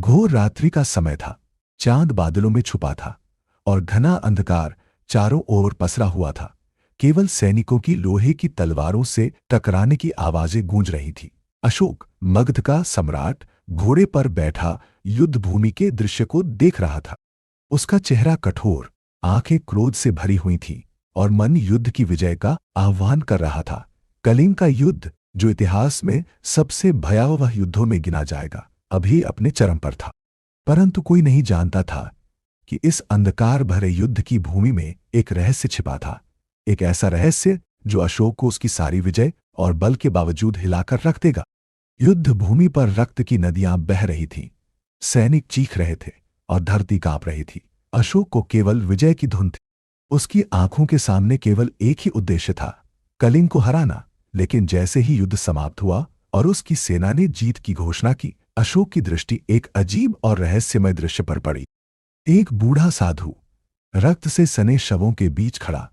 घोर रात्रि का समय था। चांद बादलों में छुपा था और घना अंधकार चारों ओर पसरा हुआ था। केवल सैनिकों की लोहे की तलवारों से टकराने की आवाजें गूंज रही थी। अशोक, मगध का सम्राट, घोड़े पर बैठा युद्ध भूमि के दृश्य को देख रहा था। उसका चेहरा कठोर, आंखें क्रोध से भरी हुई थीं और मन युद्ध की विजय का आह्वान कर रहा था। कलिंग का युद्ध, जो इतिहास में सबसे भयावह युद्धों में गिना जाएगा, अभी अपने चरम पर था। परंतु कोई नहीं जानता था कि इस अंधकार भरे युद्ध की भूमि में एक रहस्य छिपा था। एक ऐसा रहस्य जो अशोक को उसकी सारी विजय और बल के बावजूद हिलाकर रख देगा। युद्ध भूमि पर रक्त की नदियां बह रही थीं। सैनिक चीख रहे थे और धरती कांप रही थी। अशोक को केवल विजय की धुन थी। उसकी आंखों के सामने केवल एक ही उद्देश्य था, कलिंग को हराना। लेकिन जैसे ही युद्ध समाप्त हुआ और उसकी सेना ने जीत की घोषणा की, अशोक की दृष्टि एक अजीब और रहस्यमय दृश्य पर पड़ी। एक बूढ़ा साधु, रक्त से सने शवों के बीच खड़ा,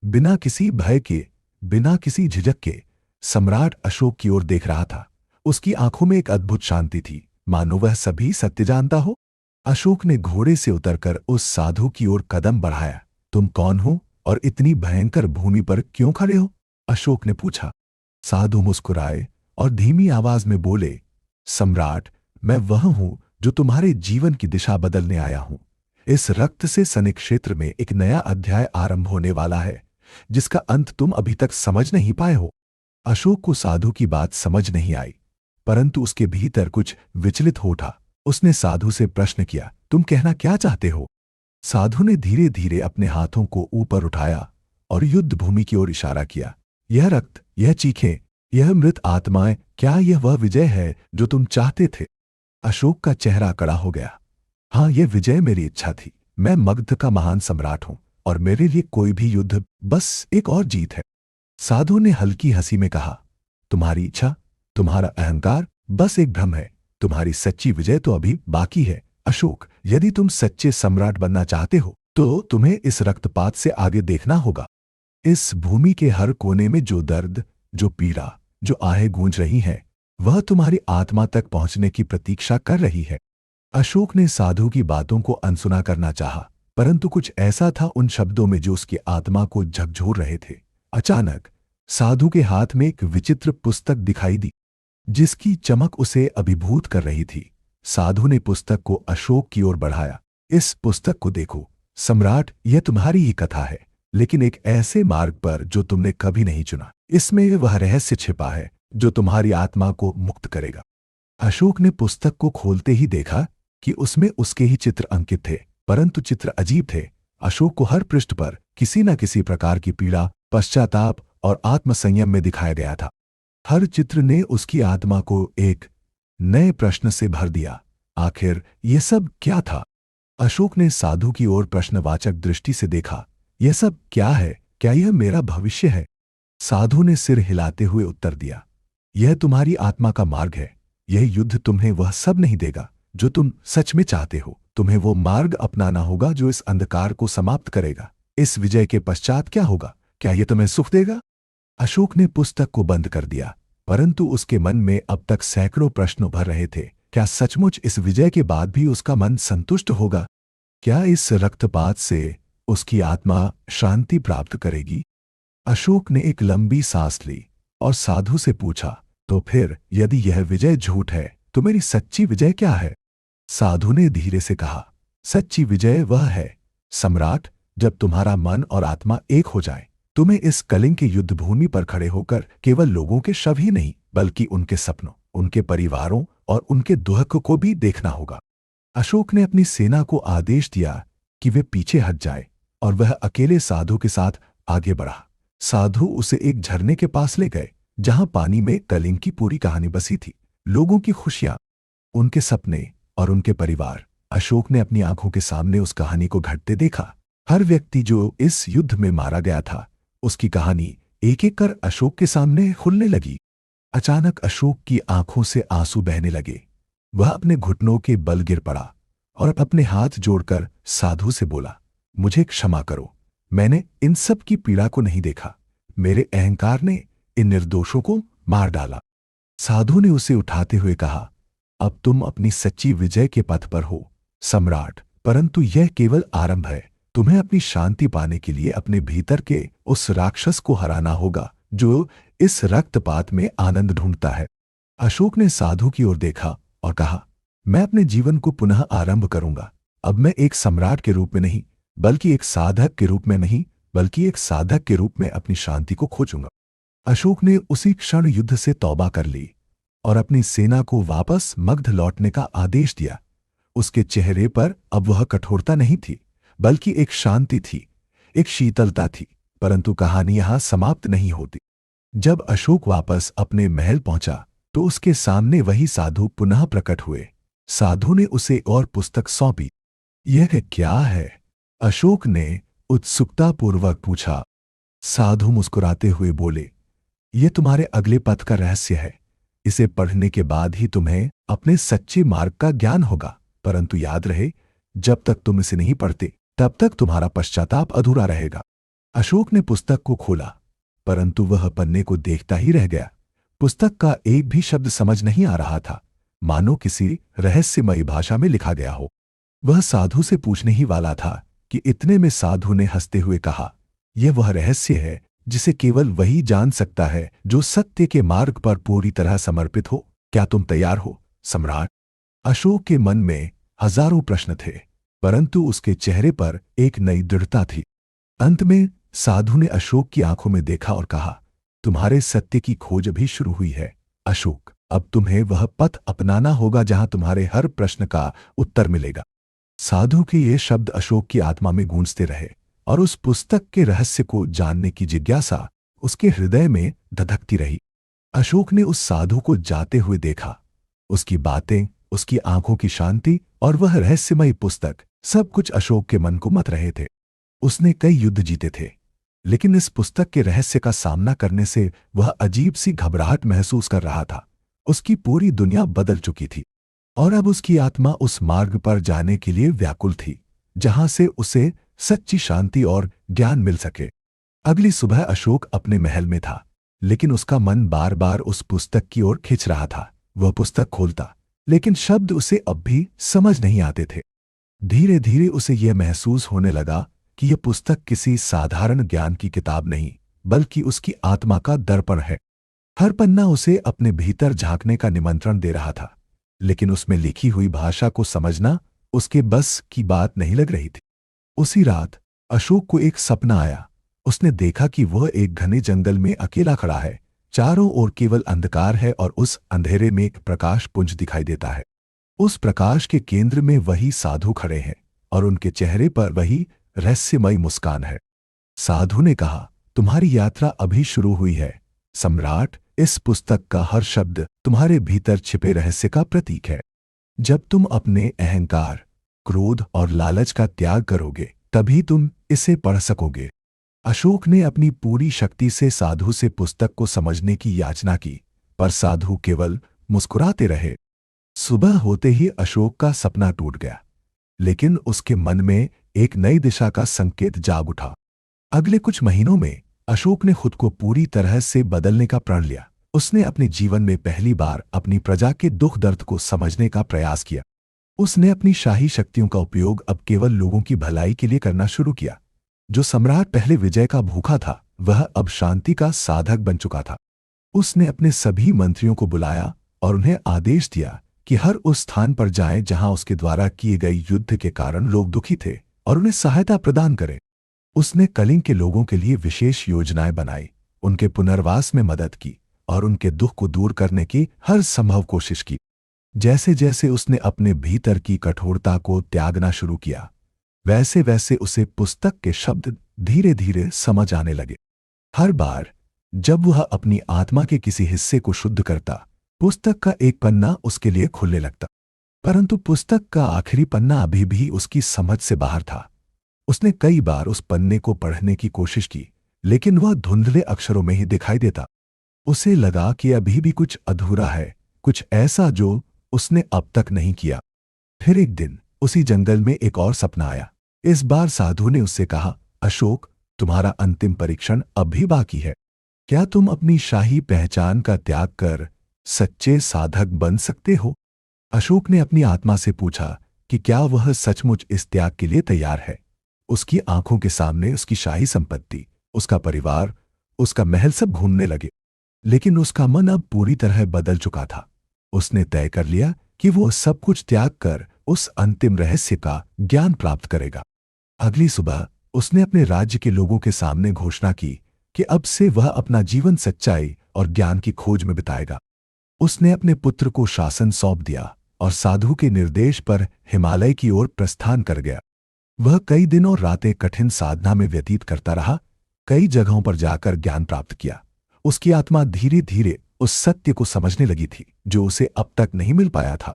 बिना किसी भय के, बिना किसी झिझक के, सम्राट अशोक की ओर देख रहा था। उसकी आंखों में एक अद्भुत शांति थी, मानो वह सभी सत्य जानता हो। अशोक ने घोड़े से उतरकर उस साधु की ओर कदम बढ़ाया। तुम कौन हो और इतनी भयंकर भूमि पर क्यों खड़े हो? अशोक ने पूछा। साधु मुस्कुराए और धीमी आवाज में बोले, सम्राट, मैं वह हूं जो तुम्हारे जीवन की दिशा बदलने आया हूं। इस रक्त से सने क्षेत्र में एक नया अध्याय आरंभ होने वाला है, जिसका अंत तुम अभी तक समझ नहीं पाए हो। अशोक को साधु की बात समझ नहीं आई, परंतु उसके भीतर कुछ विचलित हो उठा। उसने साधु से प्रश्न किया, तुम कहना क्या चाहते हो? साधु ने धीरे धीरे अपने हाथों को ऊपर उठाया और युद्ध भूमि की ओर इशारा किया। यह रक्त, यह चीखें, यह मृत आत्माएं, क्या यह वह विजय है जो तुम चाहते थे? अशोक का चेहरा कड़ा हो गया। हाँ, यह विजय मेरी इच्छा थी। मैं मगध का महान सम्राट हूं और मेरे लिए कोई भी युद्ध बस एक और जीत है। साधु ने हल्की हंसी में कहा, तुम्हारी इच्छा, तुम्हारा अहंकार बस एक भ्रम है। तुम्हारी सच्ची विजय तो अभी बाकी है। अशोक, यदि तुम सच्चे सम्राट बनना चाहते हो तो तुम्हें इस रक्तपात से आगे देखना होगा। इस भूमि के हर कोने में जो दर्द, जो पीड़ा, जो आहें गूंज रही हैं, वह तुम्हारी आत्मा तक पहुंचने की प्रतीक्षा कर रही है। अशोक ने साधु की बातों को अनसुना करना चाहा, परंतु कुछ ऐसा था उन शब्दों में जो उसकी आत्मा को झकझोर रहे थे। अचानक साधु के हाथ में एक विचित्र पुस्तक दिखाई दी, जिसकी चमक उसे अभिभूत कर रही थी। साधु ने पुस्तक को अशोक की ओर बढ़ाया। इस पुस्तक को देखो सम्राट, यह तुम्हारी ही कथा है, लेकिन एक ऐसे मार्ग पर जो तुमने कभी नहीं चुना। इसमें वह रहस्य छिपा है जो तुम्हारी आत्मा को मुक्त करेगा। अशोक ने पुस्तक को खोलते ही देखा कि उसमें उसके ही चित्र अंकित थे, परंतु चित्र अजीब थे। अशोक को हर पृष्ठ पर किसी न किसी प्रकार की पीड़ा, पश्चाताप और आत्मसंयम में दिखाया गया था। हर चित्र ने उसकी आत्मा को एक नए प्रश्न से भर दिया। आखिर यह सब क्या था? अशोक ने साधु की ओर प्रश्नवाचक दृष्टि से देखा। यह सब क्या है? क्या यह मेरा भविष्य है? साधु ने सिर हिलाते हुए उत्तर दिया, यह तुम्हारी आत्मा का मार्ग है। यह युद्ध तुम्हें वह सब नहीं देगा जो तुम सच में चाहते हो। तुम्हें वो मार्ग अपनाना होगा जो इस अंधकार को समाप्त करेगा। इस विजय के पश्चात क्या होगा? क्या यह तुम्हें सुख देगा? अशोक ने पुस्तक को बंद कर दिया, परंतु उसके मन में अब तक सैकड़ों प्रश्न भर रहे थे। क्या सचमुच इस विजय के बाद भी उसका मन संतुष्ट होगा? क्या इस रक्तपात से उसकी आत्मा शांति प्राप्त करेगी? अशोक ने एक लंबी सांस ली और साधु से पूछा, तो फिर यदि यह विजय झूठ है तो मेरी सच्ची विजय क्या है? साधु ने धीरे से कहा, सच्ची विजय वह है सम्राट, जब तुम्हारा मन और आत्मा एक हो जाए। तुम्हें इस कलिंग की युद्ध भूमि पर खड़े होकर केवल लोगों के शव ही नहीं, बल्कि उनके सपनों, उनके परिवारों और उनके दुख को भी देखना होगा। अशोक ने अपनी सेना को आदेश दिया कि वे पीछे हट जाए और वह अकेले साधु के साथ आगे बढ़ा। साधु उसे एक झरने के पास ले गए, जहां पानी में कलिंग की पूरी कहानी बसी थी। लोगों की खुशियां, उनके सपने और उनके परिवार। अशोक ने अपनी आंखों के सामने उस कहानी को घटते देखा। हर व्यक्ति जो इस युद्ध में मारा गया था, उसकी कहानी एक एक कर अशोक के सामने खुलने लगी। अचानक अशोक की आंखों से आंसू बहने लगे। वह अपने घुटनों के बल गिर पड़ा और अपने हाथ जोड़कर साधु से बोला, मुझे क्षमा करो, मैंने इन सब की पीड़ा को नहीं देखा। मेरे अहंकार ने इन निर्दोषों को मार डाला। साधु ने उसे उठाते हुए कहा, अब तुम अपनी सच्ची विजय के पथ पर हो सम्राट, परंतु यह केवल आरंभ है। तुम्हें अपनी शांति पाने के लिए अपने भीतर के उस राक्षस को हराना होगा जो इस रक्तपात में आनंद ढूंढता है। अशोक ने साधु की ओर देखा और कहा, मैं अपने जीवन को पुनः आरंभ करूंगा। अब मैं एक सम्राट के रूप में नहीं, बल्कि एक साधक के रूप में नहीं, बल्कि एक साधक के रूप में अपनी शांति को खोजूंगा। अशोक ने उसी क्षण युद्ध से तौबा कर ली और अपनी सेना को वापस मगध लौटने का आदेश दिया। उसके चेहरे पर अब वह कठोरता नहीं थी, बल्कि एक शांति थी, एक शीतलता थी। परंतु कहानी यहां समाप्त नहीं होती। जब अशोक वापस अपने महल पहुंचा तो उसके सामने वही साधु पुनः प्रकट हुए। साधु ने उसे और पुस्तक सौंपी। यह क्या है? अशोक ने उत्सुकतापूर्वक पूछा। साधु मुस्कुराते हुए बोले, यह तुम्हारे अगले पथ का रहस्य है। इसे पढ़ने के बाद ही तुम्हें अपने सच्चे मार्ग का ज्ञान होगा। परंतु याद रहे, जब तक तुम इसे नहीं पढ़ते तब तक तुम्हारा पश्चाताप अधूरा रहेगा। अशोक ने पुस्तक को खोला, परंतु वह पन्ने को देखता ही रह गया। पुस्तक का एक भी शब्द समझ नहीं आ रहा था, मानो किसी रहस्यमयी भाषा में लिखा गया हो। वह साधु से पूछने ही वाला था कि इतने में साधु ने हंसते हुए कहा, यह वह रहस्य है जिसे केवल वही जान सकता है जो सत्य के मार्ग पर पूरी तरह समर्पित हो। क्या तुम तैयार हो सम्राट? अशोक के मन में हजारों प्रश्न थे, परंतु उसके चेहरे पर एक नई दृढ़ता थी। अंत में साधु ने अशोक की आंखों में देखा और कहा, तुम्हारे सत्य की खोज अभी शुरू हुई है अशोक। अब तुम्हें वह पथ अपनाना होगा जहां तुम्हारे हर प्रश्न का उत्तर मिलेगा। साधु के ये शब्द अशोक की आत्मा में गूंजते रहे और उस पुस्तक के रहस्य को जानने की जिज्ञासा उसके हृदय में धधकती रही। अशोक ने उस साधु को जाते हुए देखा। उसकी बातें, उसकी आंखों की शांति और वह रहस्यमयी पुस्तक, सब कुछ अशोक के मन को मत रहे थे। उसने कई युद्ध जीते थे, लेकिन इस पुस्तक के रहस्य का सामना करने से वह अजीब सी घबराहट महसूस कर रहा था। उसकी पूरी दुनिया बदल चुकी थी और अब उसकी आत्मा उस मार्ग पर जाने के लिए व्याकुल थी जहां से उसे सच्ची शांति और ज्ञान मिल सके। अगली सुबह अशोक अपने महल में था, लेकिन उसका मन बार बार उस पुस्तक की ओर खिंच रहा था। वह पुस्तक खोलता, लेकिन शब्द उसे अब भी समझ नहीं आते थे। धीरे धीरे उसे यह महसूस होने लगा कि यह पुस्तक किसी साधारण ज्ञान की किताब नहीं, बल्कि उसकी आत्मा का दर्पण है। हर पन्ना उसे अपने भीतर झांकने का निमंत्रण दे रहा था, लेकिन उसमें लिखी हुई भाषा को समझना उसके बस की बात नहीं लग रही थी। उसी रात अशोक को एक सपना आया। उसने देखा कि वह एक घने जंगल में अकेला खड़ा है। चारों ओर केवल अंधकार है और उस अंधेरे में एक प्रकाश पुंज दिखाई देता है। उस प्रकाश के केंद्र में वही साधु खड़े हैं और उनके चेहरे पर वही रहस्यमयी मुस्कान है। साधु ने कहा, तुम्हारी यात्रा अभी शुरू हुई है सम्राट। इस पुस्तक का हर शब्द तुम्हारे भीतर छिपे रहस्य का प्रतीक है। जब तुम अपने अहंकार, क्रोध और लालच का त्याग करोगे, तभी तुम इसे पढ़ सकोगे। अशोक ने अपनी पूरी शक्ति से साधु से पुस्तक को समझने की याचना की, पर साधु केवल मुस्कुराते रहे। सुबह होते ही अशोक का सपना टूट गया, लेकिन उसके मन में एक नई दिशा का संकेत जाग उठा। अगले कुछ महीनों में अशोक ने खुद को पूरी तरह से बदलने का प्रण लिया। उसने अपने जीवन में पहली बार अपनी प्रजा के दुख दर्द को समझने का प्रयास किया। उसने अपनी शाही शक्तियों का उपयोग अब केवल लोगों की भलाई के लिए करना शुरू किया। जो सम्राट पहले विजय का भूखा था, वह अब शांति का साधक बन चुका था। उसने अपने सभी मंत्रियों को बुलाया और उन्हें आदेश दिया कि हर उस स्थान पर जाएं जहां उसके द्वारा किए गए युद्ध के कारण लोग दुखी थे और उन्हें सहायता प्रदान करें। उसने कलिंग के लोगों के लिए विशेष योजनाएं बनाई, उनके पुनर्वास में मदद की और उनके दुख को दूर करने की हर संभव कोशिश की। जैसे जैसे उसने अपने भीतर की कठोरता को त्यागना शुरू किया, वैसे वैसे उसे पुस्तक के शब्द धीरे धीरे समझ आने लगे। हर बार जब वह अपनी आत्मा के किसी हिस्से को शुद्ध करता, पुस्तक का एक पन्ना उसके लिए खुलने लगता। परंतु पुस्तक का आखिरी पन्ना अभी भी उसकी समझ से बाहर था। उसने कई बार उस पन्ने को पढ़ने की कोशिश की, लेकिन वह धुंधले अक्षरों में ही दिखाई देता। उसे लगा कि अभी भी कुछ अधूरा है, कुछ ऐसा जो उसने अब तक नहीं किया। फिर एक दिन उसी जंगल में एक और सपना आया। इस बार साधु ने उससे कहा, अशोक, तुम्हारा अंतिम परीक्षण अब भी बाकी है। क्या तुम अपनी शाही पहचान का त्याग कर सच्चे साधक बन सकते हो? अशोक ने अपनी आत्मा से पूछा कि क्या वह सचमुच इस त्याग के लिए तैयार है। उसकी आंखों के सामने उसकी शाही संपत्ति, उसका परिवार, उसका महल सब घूमने लगे। लेकिन उसका मन अब पूरी तरह बदल चुका था। उसने तय कर लिया कि वो सब कुछ त्याग कर उस अंतिम रहस्य का ज्ञान प्राप्त करेगा। अगली सुबह उसने अपने राज्य के लोगों के सामने घोषणा की कि अब से वह अपना जीवन सच्चाई और ज्ञान की खोज में बिताएगा। उसने अपने पुत्र को शासन सौंप दिया और साधु के निर्देश पर हिमालय की ओर प्रस्थान कर गया। वह कई दिन और रातें कठिन साधना में व्यतीत करता रहा, कई जगहों पर जाकर ज्ञान प्राप्त किया। उसकी आत्मा धीरे धीरे उस सत्य को समझने लगी थी जो उसे अब तक नहीं मिल पाया था।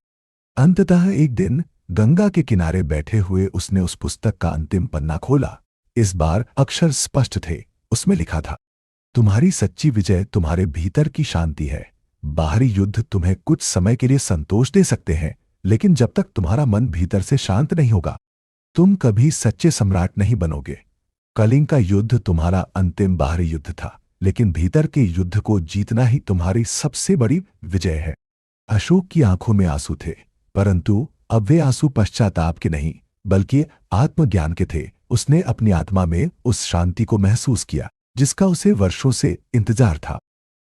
अंततः एक दिन गंगा के किनारे बैठे हुए उसने उस पुस्तक का अंतिम पन्ना खोला। इस बार अक्षर स्पष्ट थे। उसमें लिखा था, तुम्हारी सच्ची विजय तुम्हारे भीतर की शांति है। बाहरी युद्ध तुम्हें कुछ समय के लिए संतोष दे सकते हैं, लेकिन जब तक तुम्हारा मन भीतर से शांत नहीं होगा, तुम कभी सच्चे सम्राट नहीं बनोगे। कलिंग का युद्ध तुम्हारा अंतिम बाहरी युद्ध था, लेकिन भीतर के युद्ध को जीतना ही तुम्हारी सबसे बड़ी विजय है। अशोक की आंखों में आंसू थे, परंतु अब वे आंसू पश्चाताप के नहीं, बल्कि आत्मज्ञान के थे। उसने अपनी आत्मा में उस शांति को महसूस किया जिसका उसे वर्षों से इंतजार था।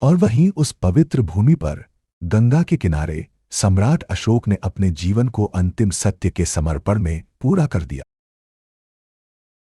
और वहीं उस पवित्र भूमि पर, गंगा के किनारे, सम्राट अशोक ने अपने जीवन को अंतिम सत्य के समर्पण में पूरा कर दिया।